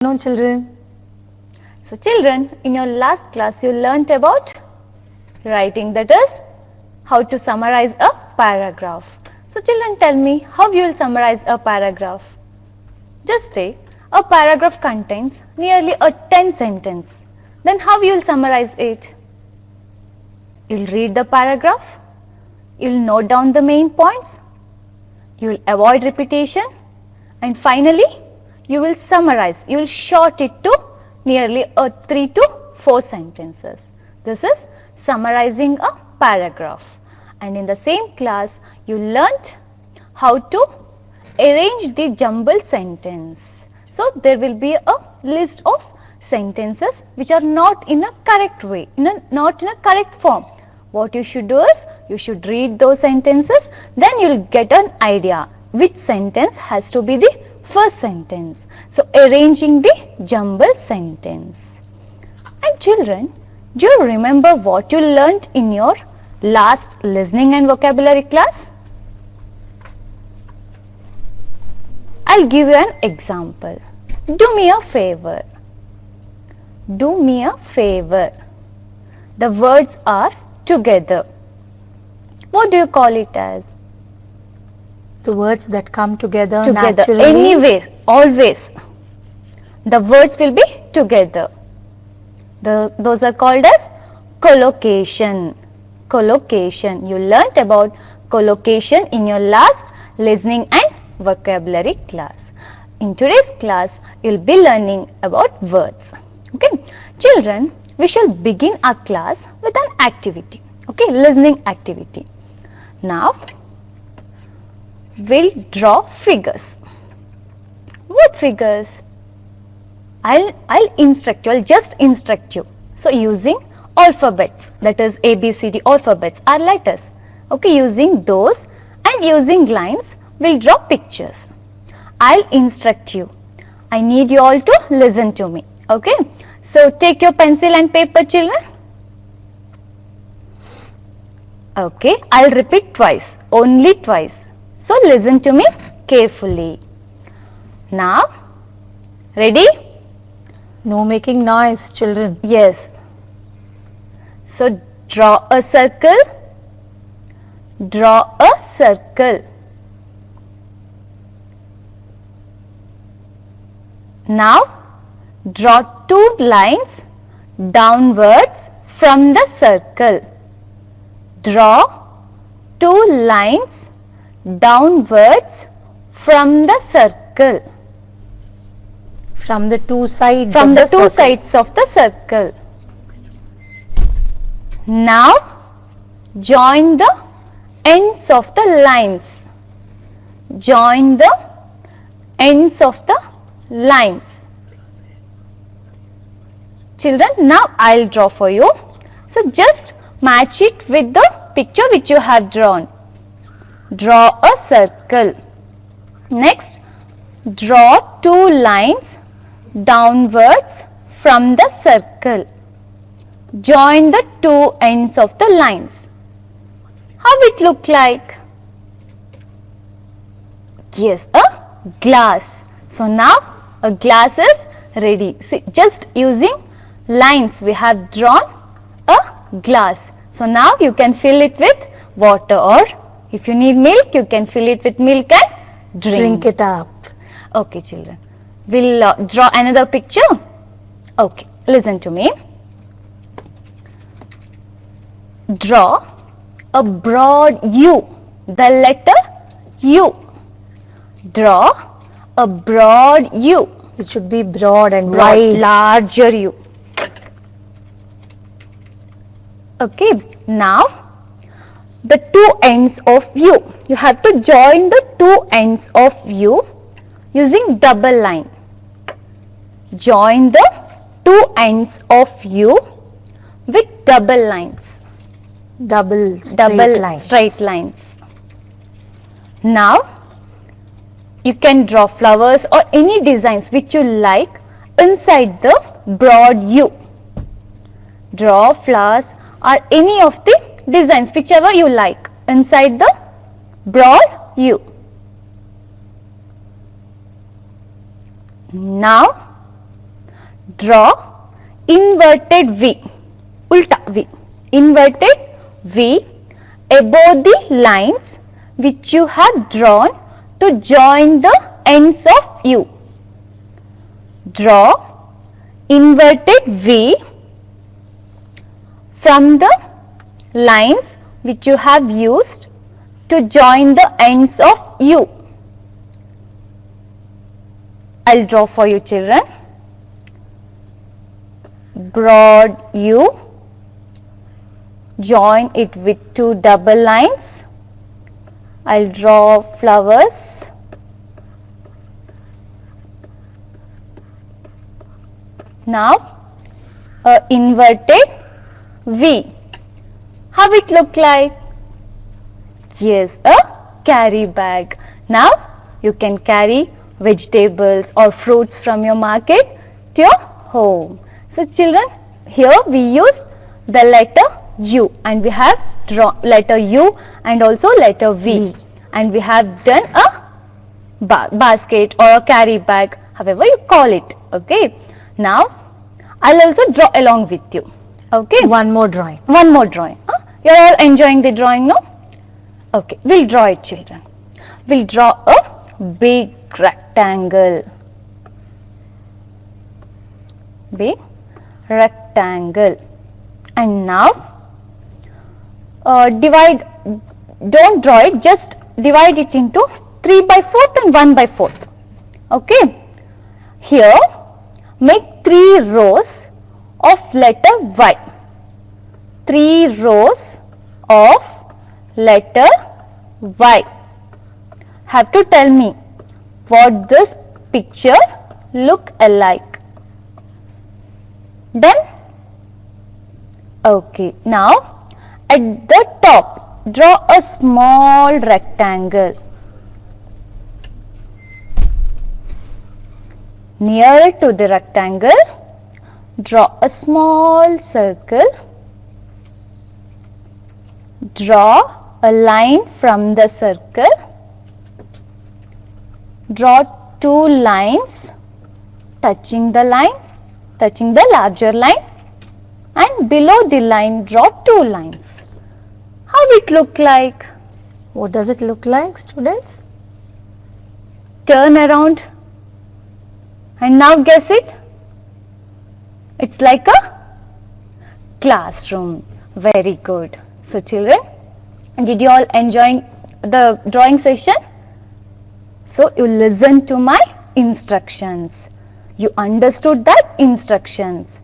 No, children. So children, in your last class you learnt about writing, that is how to summarize a paragraph. So children, tell me how you will summarize a paragraph. Just take a paragraph contains nearly a 10 sentence. Then how you will summarize it? You'll read the paragraph, you'll note down the main points, you'll avoid repetition, and finally you will summarize, you will short it to nearly 3 to 4 sentences. This is summarizing a paragraph. And in the same class you learnt how to arrange the jumbled sentence. So there will be a list of sentences which are not in a correct way, not in a correct form. What you should do is, you should read those sentences, then you will get an idea which sentence has to be the first sentence. So arranging the jumbled sentence. And children, do you remember what you learnt in your last listening and vocabulary class? I'll give you an example. Do me a favor. Do me a favor. The words are together. What do you call it as? The words that come together naturally. Anyways, always. The words will be together. Those are called as collocation. Collocation. You learnt about collocation in your last listening and vocabulary class. In today's class, you will be learning about words. Okay, children, we shall begin our class with an activity. Okay, listening activity. Now, we'll draw figures. What figures? I'll instruct you, I'll just instruct you. So using alphabets, that is A, B, C, D alphabets are letters. Okay, using those and using lines, we'll draw pictures. I'll instruct you. I need you all to listen to me. Okay, so take your pencil and paper, children. Okay, I'll repeat twice, only twice. So listen to me carefully. Now, ready? No making noise, children. Yes. So draw a circle. Draw a circle. Now, draw 2 lines downwards from the circle. Draw 2 lines downwards from the circle. From the two sides. From the two sides of the circle. Now, join the ends of the lines. Join the ends of the lines. Children, now I'll draw for you. So just match it with the picture which you have drawn. Draw a circle. Next, draw 2 lines downwards from the circle. Join the 2 ends of the lines. How it look like? Yes, a glass. So now a glass is ready. See, just using lines we have drawn a glass. So now you can fill it with water, or if you need milk, you can fill it with milk and Drink it up. Okay, children. We'll draw another picture. Okay, listen to me. Draw a broad U, the letter U. Draw a broad U. It should be broad and wide. Larger U. Okay, now the 2 ends of U. You have to join the 2 ends of U using double line. Join the 2 ends of U with double lines. Straight lines. Now, you can draw flowers or any designs which you like inside the broad U. Draw flowers or any of the designs whichever you like inside the broad U. Now draw inverted V, ulta V, inverted V above the lines which you have drawn to join the ends of U. Draw inverted V from the lines which you have used to join the ends of U. I'll draw for you, children. Broad U, join it with two double lines. I'll draw flowers. Now a inverted V. How it look like? Yes, a carry bag. Now you can carry vegetables or fruits from your market to your home. So children, here we use the letter U and we have drawn letter U and also letter V and we have done a basket or a carry bag, however you call it. Okay. Now I'll also draw along with you. Okay. One more drawing. One more drawing. You're all enjoying the drawing, no? Okay. We'll draw it, children. We'll draw a big rectangle. Big rectangle. And now don't draw it, just divide it into 3 by 4th and 1 by 4th. Okay. Here make 3 rows of letter Y. 3 rows of letter Y. Have to tell me what this picture look alike. Then okay, now at the top draw a small rectangle. Near to the rectangle draw a small circle. Draw a line from the circle. Draw 2 lines touching the line, touching the larger line, and below the line draw 2 lines. How it look like? What does it look like, students? Turn around and now guess it. It's like a classroom. Very good. So children, did you all enjoy the drawing session? So you listened to my instructions. You understood that instructions.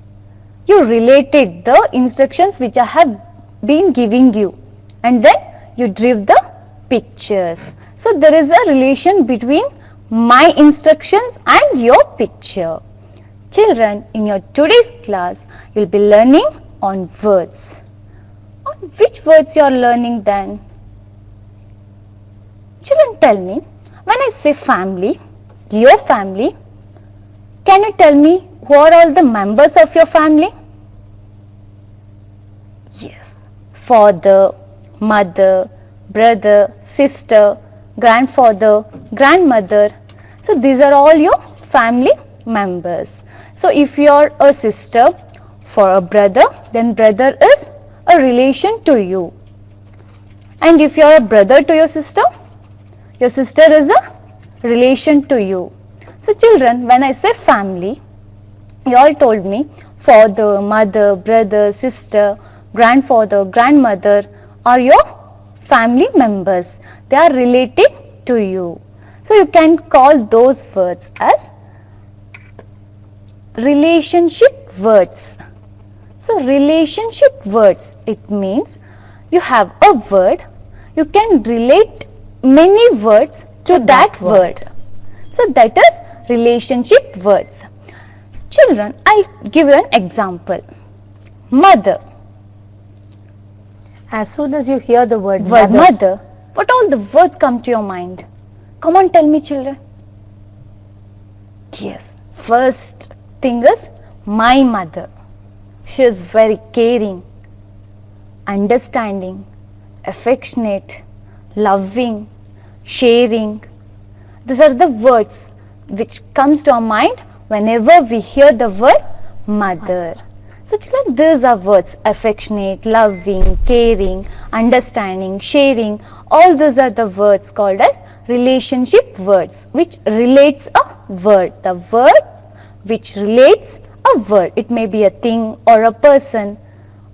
You related the instructions which I have been giving you, and then you drew the pictures. So there is a relation between my instructions and your picture. Children, in your today's class, you will be learning on words. On which words you are learning then? Children, tell me, when I say family, your family, can you tell me who are all the members of your family? Yes, father, mother, brother, sister, grandfather, grandmother. So these are all your family members. So if you are a sister for a brother, then brother is a relation to you. And if you are a brother to your sister is a relation to you. So children, when I say family, you all told me father, mother, brother, sister, grandfather, grandmother are your family members. They are related to you. So you can call those words as relationship words. So relationship words, it means you have a word, you can relate many words to that word. So that is relationship words. Children, I give you an example. Mother. As soon as you hear the word mother, what all the words come to your mind? Come on, tell me, children. Yes, first thing is my mother. She is very caring, understanding, affectionate, loving, sharing. These are the words which comes to our mind whenever we hear the word mother. So children, these are words: affectionate, loving, caring, understanding, sharing. All these are the words called as relationship words, which relates a word. The word which relates a word. It may be a thing or a person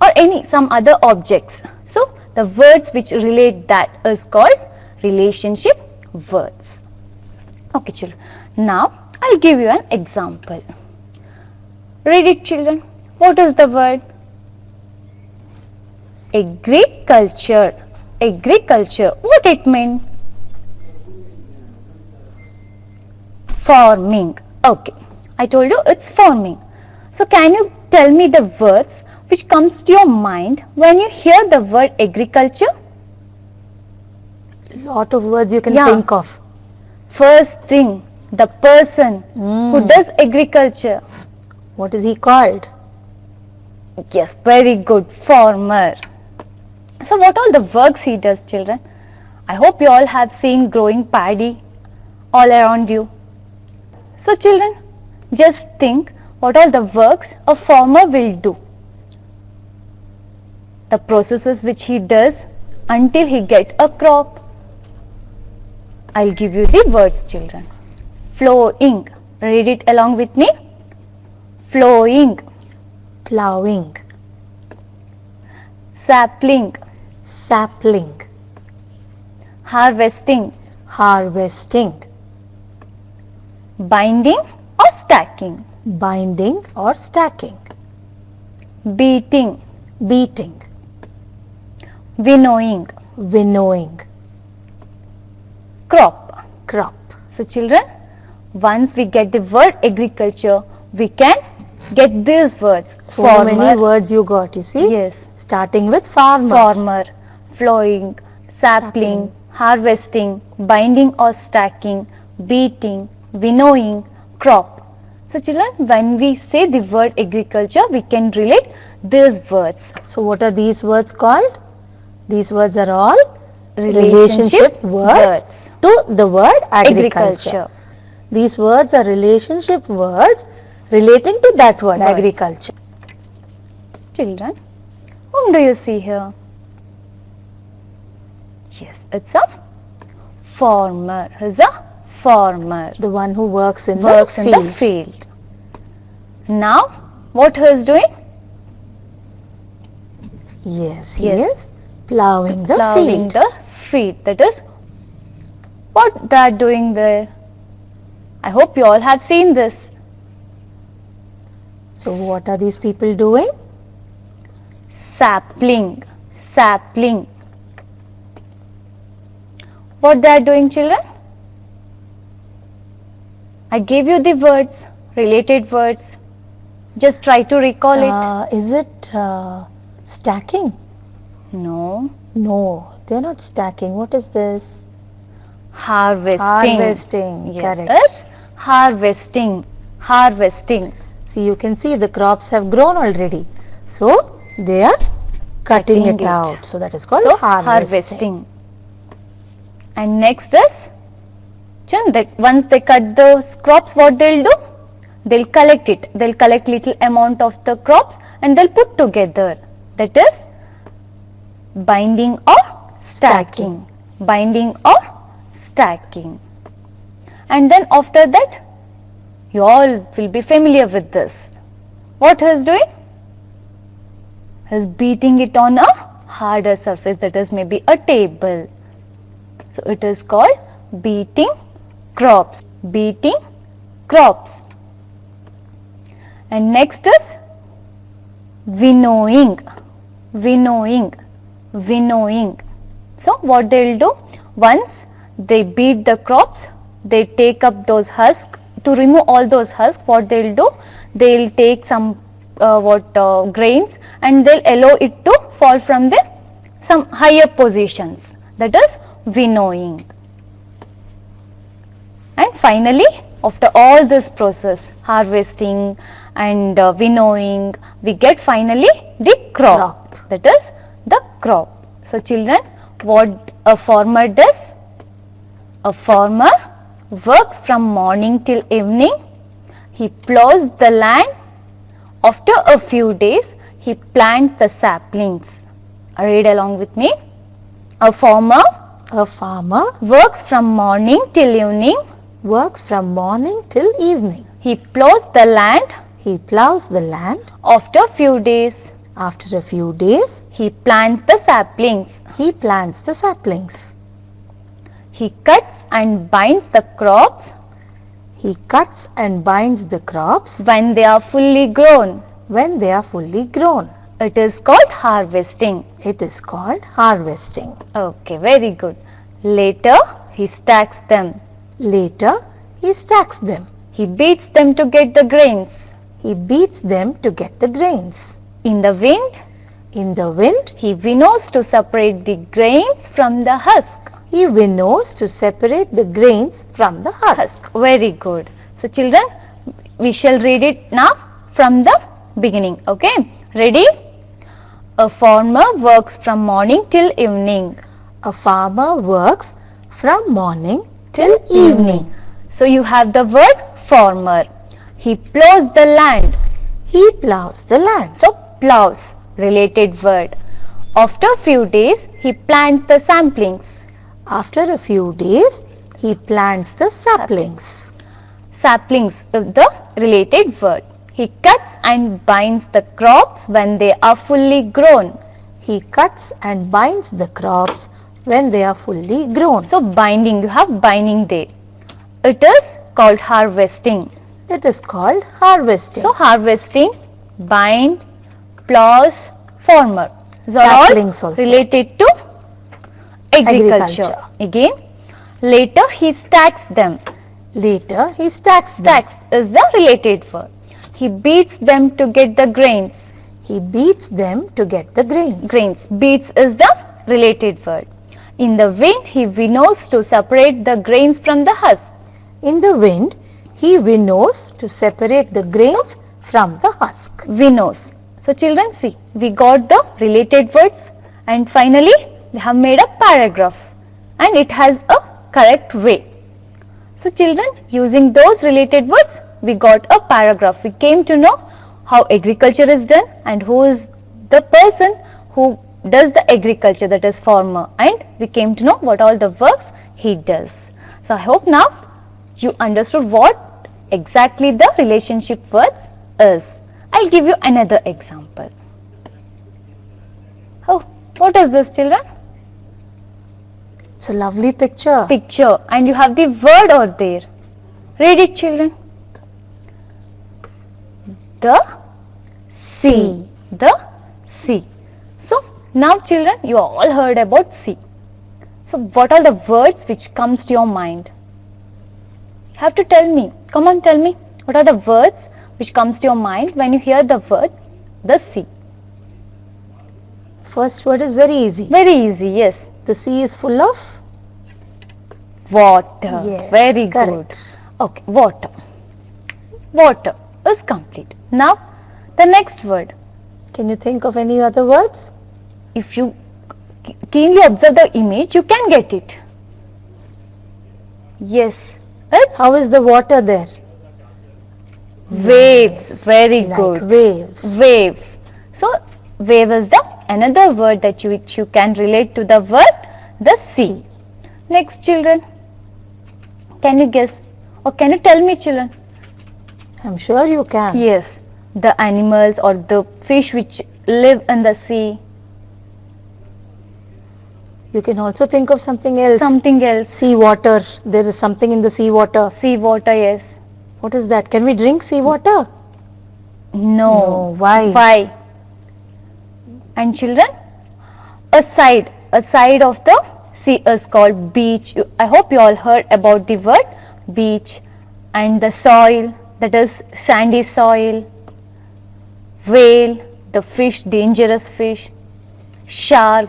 or some other objects. So the words which relate that is called relationship words. Okay children. Now I'll give you an example. Read it children. What is the word? Agriculture. Agriculture. What it means? Farming. Okay. I told you it's farming. So can you tell me the words which comes to your mind when you hear the word agriculture? Lot of words you can Yeah. think of. First thing, the person who does agriculture. What is he called? Yes, very good, farmer. So what all the works he does children? I hope you all have seen growing paddy all around you. So children, just think what all the works a farmer will do. The processes which he does until he get a crop. I'll give you the words children. Flowing. Read it along with me. Flowing. Plowing. Sapling. Sapling. Harvesting. Harvesting. Binding or stacking. Binding or stacking. Beating. Beating. Winnowing. Winnowing. Crop. Crop. So children, once we get the word agriculture, we can get these words. So Farmer. many words you got, you see? Yes. Starting with farmer. Farmer, flowing, sapling, harvesting, binding or stacking, beating, winnowing, crop. So children, when we say the word agriculture, we can relate these words. So what are these words called? These words are all Relationship words to the word agriculture. Agriculture. These words are relationship words relating to that word, agriculture. Children, whom do you see here? Yes, it's a farmer. He's a farmer. The one who works in Works the in field. the field. Now, what he is doing? Yes, he Yes. is plowing the Plowing field. the field. That is what they are doing there. I hope you all have seen this. So what are these people doing? Sapling. Sapling. What they are doing children? I gave you the words, related words. Just try to recall it. Is it stacking? No. No, they're not stacking. What is this? Harvesting. Harvesting, Yes, correct. it's harvesting. Harvesting. See, you can see the crops have grown already. So, they are cutting Cutting it it. out. So, that is called So, harvesting. And next is, once they cut those crops, what they'll do? They'll collect it. They'll collect little amount of the crops and they'll put together. That is binding or stacking. Binding or stacking. And then after that, you all will be familiar with this. What he is doing? He is beating it on a harder surface, that is maybe a table. So it is called beating crops. Beating crops. And next is winnowing. Winnowing. Winnowing. So what they will do? Once they beat the crops, they take up those husks. To remove all those husks, what they will do? They will take some grains and they'll allow it to fall from the some higher positions. That is winnowing. And finally, after all this process, harvesting and winnowing, we get finally the crop. That is the crop. So children, what a farmer does? A farmer works from morning till evening. He plows the land After a few days, he plants the saplings. Read along with me. A farmer A farmer works from morning till evening. works from morning till evening. He plows the land. He plows the land. After few days, After a few days, he plants the saplings. he plants the saplings. He cuts and binds the crops He cuts and binds the crops when they are fully grown. when they are fully grown. It is called harvesting. It is called harvesting. Okay, very good. Later, he stacks them. Later, he stacks them. He beats them to get the grains. He beats them to get the grains. In the wind, In the wind, he winnows to separate the grains from the husk. he winnows to separate the grains from the husk. Very good. So children, we shall read it now from the beginning. Okay, ready? A farmer works from morning till evening. A farmer works from morning till evening. So you have the word farmer. He plows the land. He plows the land. So plows, related word. After few days, he plants the saplings. After a few days, he plants the saplings. Saplings is the related word. He cuts and binds the crops when they are fully grown. He cuts and binds the crops when they are fully grown. So binding, you have binding there. It is called harvesting. It is called harvesting. So harvesting, bind, plows, farmer. These are all Saplings also. related to agriculture. Again, later he stacks them. Later, he stacks them. Stacks is the related word. He beats them to get the grains. He beats them to get the grains. Grains. Beats is the related word. In the wind, he winnows to separate the grains from the husk. In the wind, he winnows to separate the grains from the husk. Winnows. So children, see, we got the related words and finally we have made a paragraph and it has a correct way. So children, using those related words, we got a paragraph. We came to know how agriculture is done and who is the person who does the agriculture, that is farmer, and we came to know what all the works he does. So I hope now you understood what exactly the relationship words is. I'll give you another example. Oh, what is this, children? It's a lovely picture. Picture, and you have the word over there. Read it, children. The sea. The sea. So now children, you all heard about sea. So what are the words which comes to your mind? You have to tell me. Come on, tell me. What are the words which comes to your mind when you hear the word the sea? First word is very easy. Very easy, yes. The sea is full of Water. Yes, Very correct. good. Okay, water. Water is complete. Now, the next word. Can you think of any other words? If you keenly observe the image, you can get it. Yes, it's How is the water there? waves. Very Like good. waves. Wave. So, wave is the another word that which you can relate to the word the sea. Next, children. Can you guess or can you tell me, children? I'm sure you can. Yes, the animals or the fish which live in the sea. You can also think of something else. Something else. Sea water. There is something in the sea water. Sea water, yes. What is that? Can we drink sea water? No. Why? Why? And children, a side of the sea is called beach. I hope you all heard about the word beach. And the soil, that is sandy soil. Whale, the fish, dangerous fish. Shark,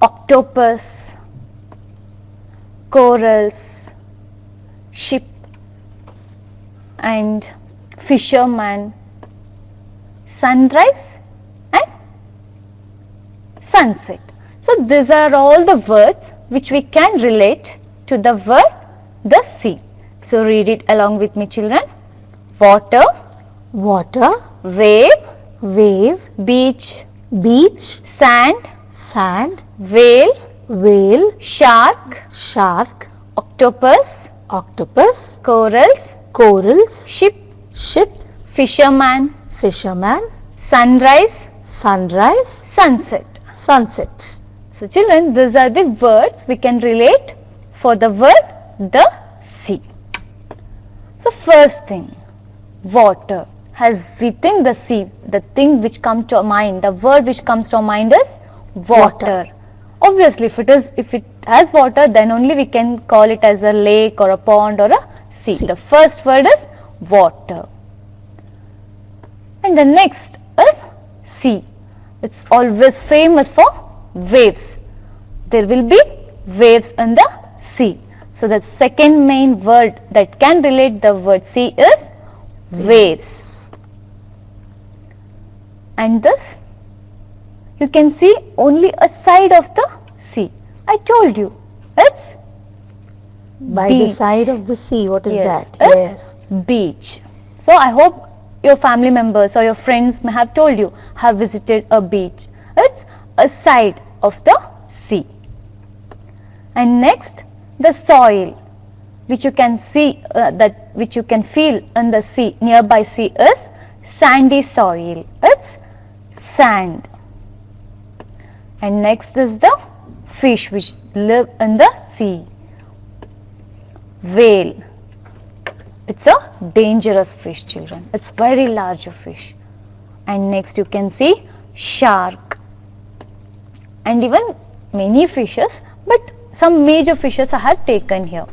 octopus, corals, ship, and fisherman, sunrise and sunset. So these are all the words which we can relate to the word the sea. So read it along with me, children. Water, water, wave, wave, beach, beach, sand, sand, whale, whale, shark, shark, octopus, octopus, corals, corals, ship, ship, fisherman, fisherman, sunrise, sunrise, sunset. sunset. So children, these are the words we can relate for the word the sea. So first thing, water has within the sea, the thing which comes to our mind, the word which comes to our mind is water. Obviously, if it has water, then only we can call it as a lake or a pond or a sea. Sea. The first word is water. And the next is sea. It's always famous for waves. There will be waves in the sea. So the second main word that can relate the word sea is waves. And thus you can see only a side of the sea. I told you, it's By the beach. side of the sea, what is Yes, that? it's beach. So I hope your family members or your friends may have told you have visited a beach. It's a side of the sea. And next, the soil which you can see which you can feel in the sea, nearby sea, is sandy soil. It's sand. And next is the fish which live in the sea. Whale. It's a dangerous fish, children. It's very large fish. And next you can see shark. And even many fishes, but some major fishes I have taken here.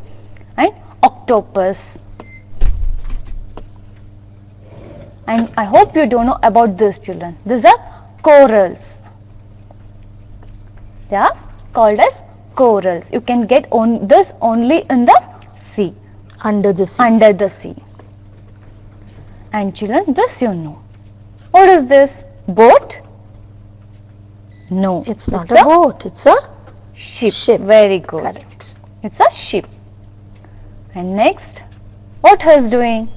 And octopus. And I hope you don't know about this, children. These are corals. They are called as corals. You can get this only in the sea. Under the sea. Under the sea. And children, this you know. What is this? Boat? No. It's not a boat, it's a ship. ship. Very good. Correct. It's a ship. And next, what he is doing?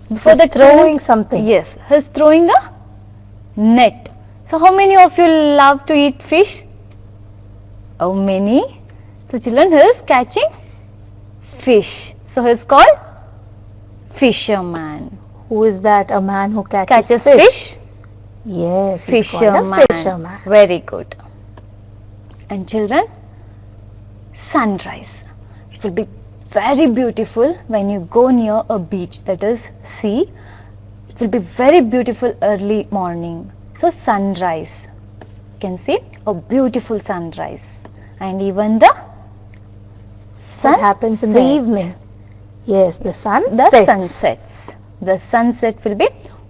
Before He's the throwing something. Yes, he is throwing a net. So how many of you love to eat fish? How many? So children, he is catching fish. So he is called fisherman. Who is that? A man who Catches fish? Yes, he's called Fisherman. a fisherman. Very good. And children, sunrise. It will be very beautiful when you go near a beach, that is sea. It will be very beautiful early morning. So sunrise. You can see a beautiful sunrise. And even the sun What happens in the evening? Yes, the sun the sets. sunsets. The sunset will be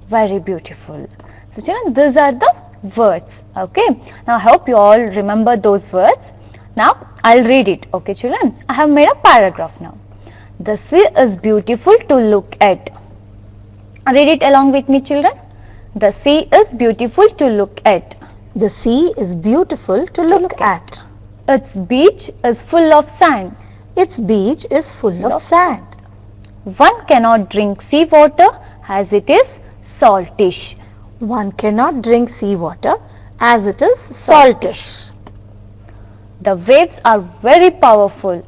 very beautiful. So children, these are the words. Okay. Now I hope you all remember those words. Now I'll read it. Okay children. I have made a paragraph now. The sea is beautiful to look at. Read it along with me children. The sea is beautiful to look at. The sea is beautiful to look at. Its beach is full of sand. Its beach is full of sand. One cannot drink sea water as it is saltish. One cannot drink sea water as it is saltish. The waves are very powerful.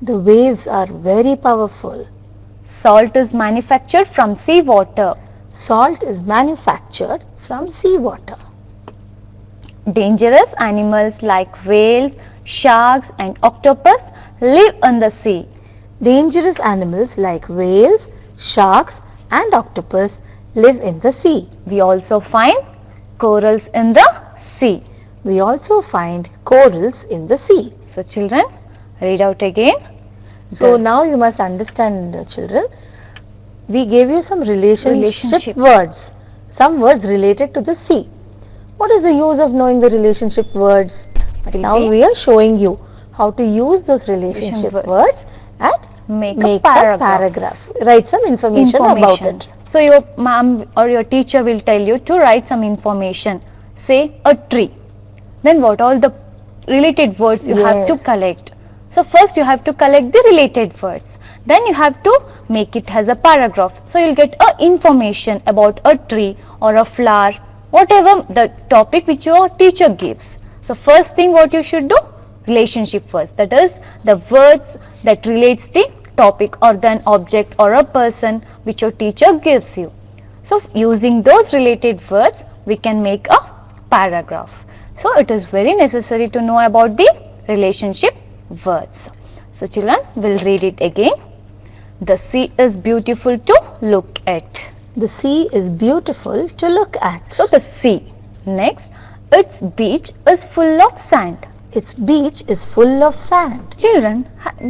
The waves are very powerful. Salt is manufactured from sea water. Salt is manufactured from sea water. Dangerous animals like whales, sharks and octopus live in the sea. Dangerous animals like whales, sharks and octopus live in the sea. We also find corals in the sea. We also find corals in the sea. So children, read out again. So This. now you must understand, children, we gave you some relationship words, some words related to the sea. What is the use of knowing the relationship words? But now Repeat. we are showing you how to use those relationship words and Make a make paragraph. some paragraph. Write some information about it. So your mom or your teacher will tell you to write some information. Say a tree. Then what all the related words you have to Yes. collect. So first you have to collect the related words. Then you have to make it as a paragraph. So you'll get a information about a tree or a flower, whatever the topic which your teacher gives. So first thing what you should do, relationship words, that is the words that relates the topic or an object or a person which your teacher gives you. So using those related words we can make a paragraph. So it is very necessary to know about the relationship words. So children, will read it again. The sea is beautiful to look at. The sea is beautiful to look at. So the sea. Next, its beach is full of sand. Its beach is full of sand. Children,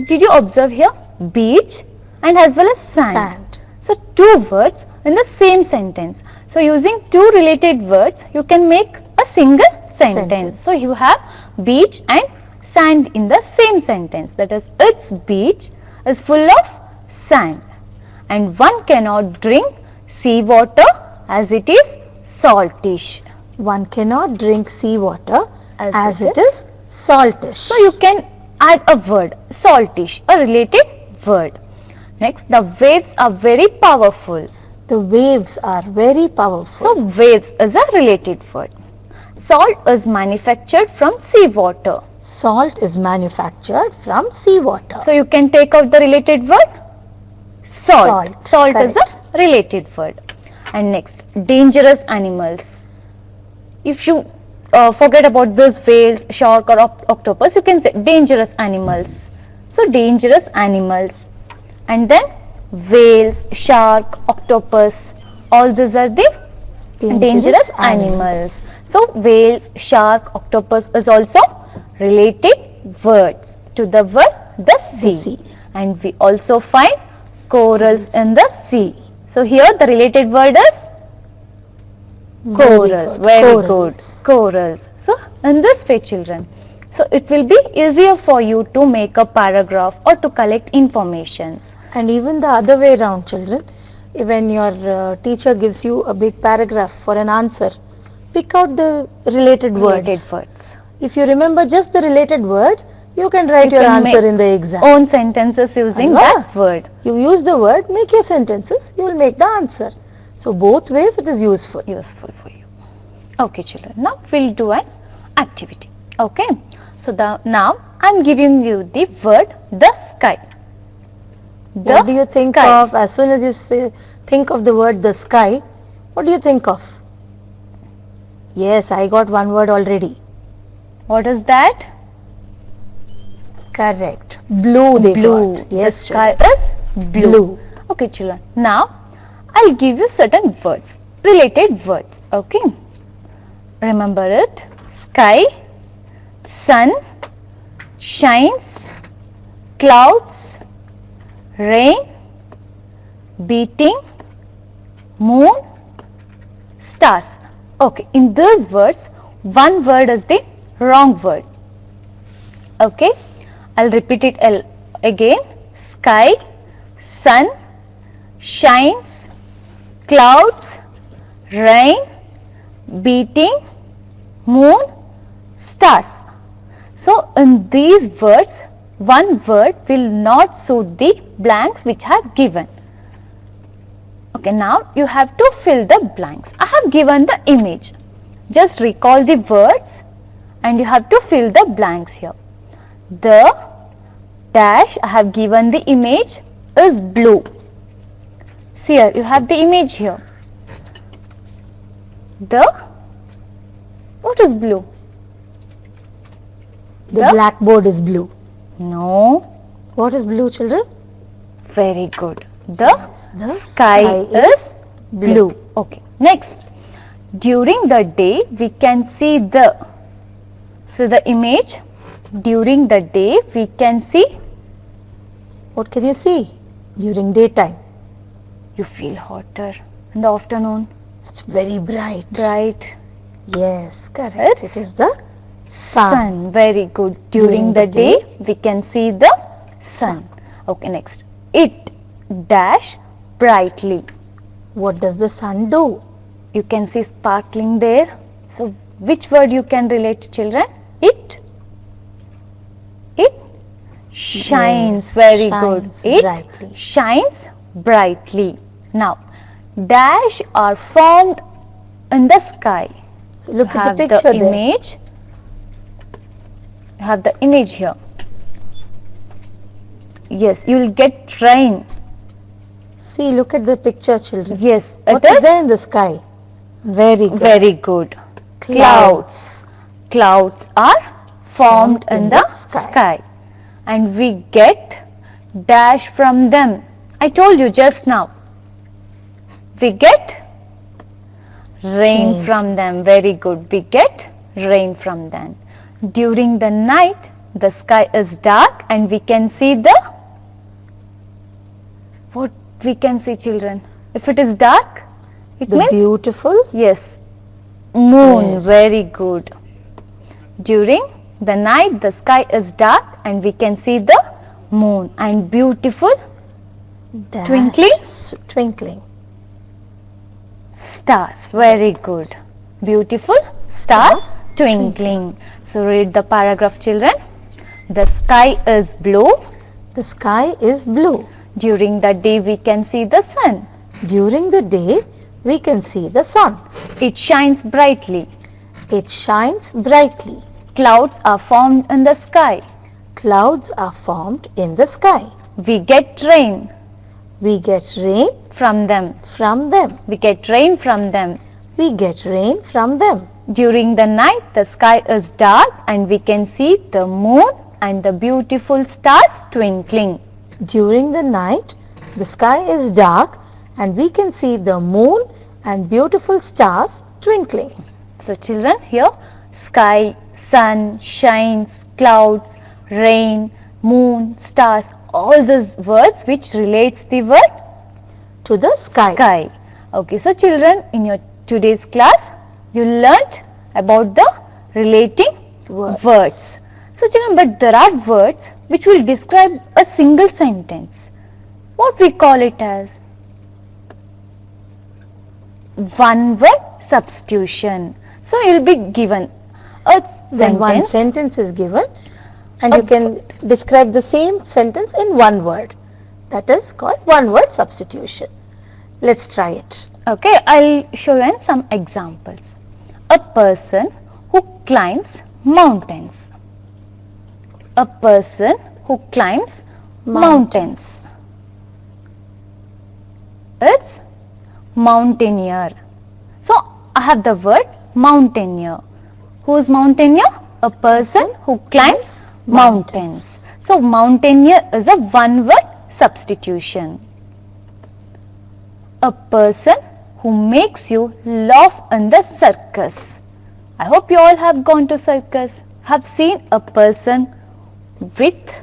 did you observe here? Beach and as well as sand. So two words in the same sentence. So using two related words, you can make a single sentence. So you have beach and sand in the same sentence. That is, its beach is full of sand. And one cannot drink sea water as it is saltish. One cannot drink sea water as it is saltish. So you can add a word, saltish, a related word. Next, the waves are very powerful. The waves are very powerful. So waves is a related word. Salt is manufactured from seawater. Salt is manufactured from seawater. So you can take out the related word, salt. Salt is a related word. And next, dangerous animals. If you forget about this whales, shark or octopus, you can say dangerous animals. So dangerous animals. And then whales, shark, octopus, all these are the dangerous animals. So whales, shark, octopus is also related words to the word the sea. And we also find corals in the sea. So here the related word is corals. Very good. Corals. So in this way children, so it will be easier for you to make a paragraph or to collect informations. And even the other way around children, when your teacher gives you a big paragraph for an answer, pick out the related words. If you remember just the related words, you can write your answer in the exam. Own sentences using that word. You use the word, make your sentences, you will make the answer. So both ways it is useful. Useful for you. Okay children, now we'll do an activity. Okay. So now I'm giving you the word the sky. What do you think of as soon as you think of the word the sky? What do you think of? Yes, I got one word already. What is that? Correct. Blue. Blue. Yes, the sky is blue. Okay children. Now I'll give you certain words, related words. Okay. Remember it. Sky, sun, shines, clouds, rain, beating, moon, stars. Okay, in these words, one word is the wrong word. Okay, I'll repeat it again. Sky, sun, shines, clouds, rain, beating, moon, stars. So in these words, one word will not suit the blanks which I have given. Okay, now you have to fill the blanks. I have given the image. Just recall the words and you have to fill the blanks here. The dash I have given the image is blue. See here, you have the image here. What is blue? The blackboard is blue. No. What is blue, children? Very good. The sky is blue. Okay. Next. During the day, we can see the. So the image. During the day, we can see. What can you see? During daytime. You feel hotter in the afternoon. It's very bright. Bright. Yes, correct. It is the sun. Very good. During the day, we can see the sun. Okay, next. It dash brightly. What does the sun do? You can see sparkling there. So, which word you can relate to children? It shines. Yes, Very shines good. It brightly. shines brightly. Now, dash are formed in the sky. So look at Have the picture there. image. Have the image here. Yes, you will get rain. See, look at the picture, children. Yes, What it is is there in the sky? Very good. very good. Clouds. Clouds are formed in the sky. And we get dash from them. I told you just now. We get rain from them. Very good. We get rain from them. During the night, the sky is dark and we can see what we can see, children? If it is dark, it The means beautiful. yes, moon. Yes. Very good. During the night, the sky is dark and we can see the moon and beautiful Dash, Twinkling? Twinkling. stars. Very good. Beautiful stars twinkling. So read the paragraph, children. The sky is blue. The sky is blue. During the day, we can see the sun. During the day, we can see the sun. It shines brightly. It shines brightly. Clouds are formed in the sky. Clouds are formed in the sky. We get rain We get rain from them. from them. We get rain from them. We get rain from them. During the night, the sky is dark and we can see the moon and the beautiful stars twinkling. During the night, the sky is dark and we can see the moon and beautiful stars twinkling. So children, here sky, sun, shines, clouds, rain, moon, stars, all these words which relates the word To the sky. Okay, so children, in your today's class, you learnt about the relating words. So children, but there are words which will describe a single sentence. What we call it as? One word substitution. So you will be given a Then one sentence. sentence is given and you can describe the same sentence in one word. That is called one word substitution. Let's try it. Okay, I'll show you some examples. A person who climbs mountains. A person who climbs mountains. It's mountaineer. So I have the word mountaineer. Who is mountaineer? A person who climbs mountains. So mountaineer is a one word substitution. A person who makes you laugh in the circus. I hope you all have gone to circus. Have seen a person with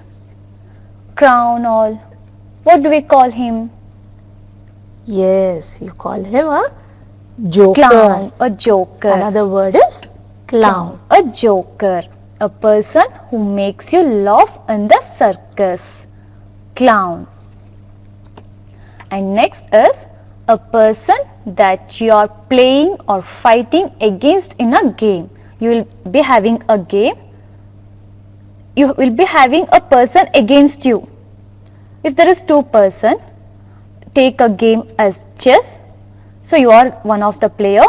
crown all. What do we call him? Yes, you call him a joker. Clown, a joker. Another word is clown. A joker. A person who makes you laugh in the circus. Clown. And next is a person that you are playing or fighting against in a game. You will be having a game. You will be having a person against you. If there is two person, take a game as chess. So you are one of the player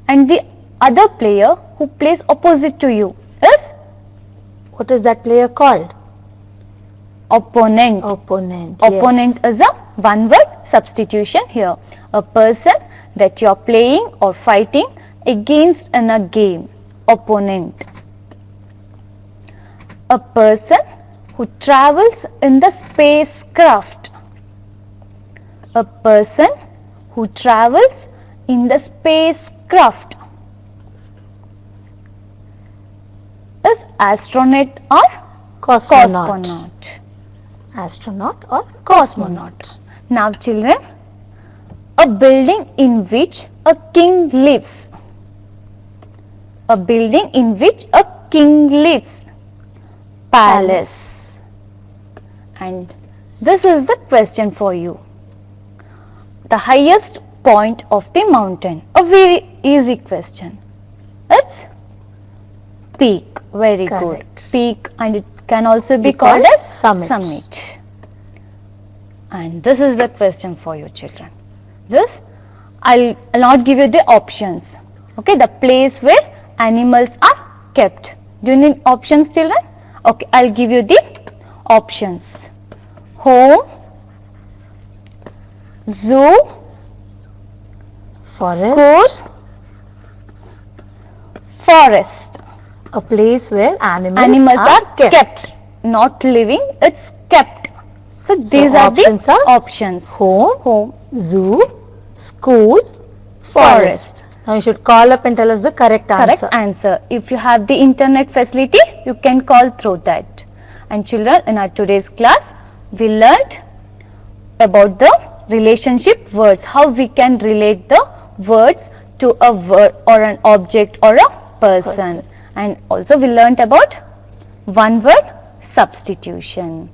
and the other player who plays opposite to you is What is that player called? opponent. Opponent. Opponent is a one word substitution here. A person that you are playing or fighting against in a game. Opponent. A person who travels in the spacecraft. A person who travels in the spacecraft is astronaut or Cosmonaut. cosmonaut. Astronaut or cosmonaut. Now children, a building in which a king lives. A building in which a king lives. Palace. And this is the question for you. The highest point of the mountain. A very easy question. It's peak. Very Correct. good. Peak, and it can also be Called called as summit. summit. And this is the question for you children. This I'll not give you the options. Okay, the place where animals are kept. Do you need options children? Okay, I'll give you the options. Home, zoo, Forest. school, forest. A place where Animals are kept. Not living, it's kept. So these are the options are options. Home, zoo, school, forest. Now you should call up and tell us the correct answer. Correct answer. If you have the internet facility, you can call through that. And children, in our today's class, we learnt about the relationship words, how we can relate the words to a word or an object or a person. And also we learnt about one word substitution.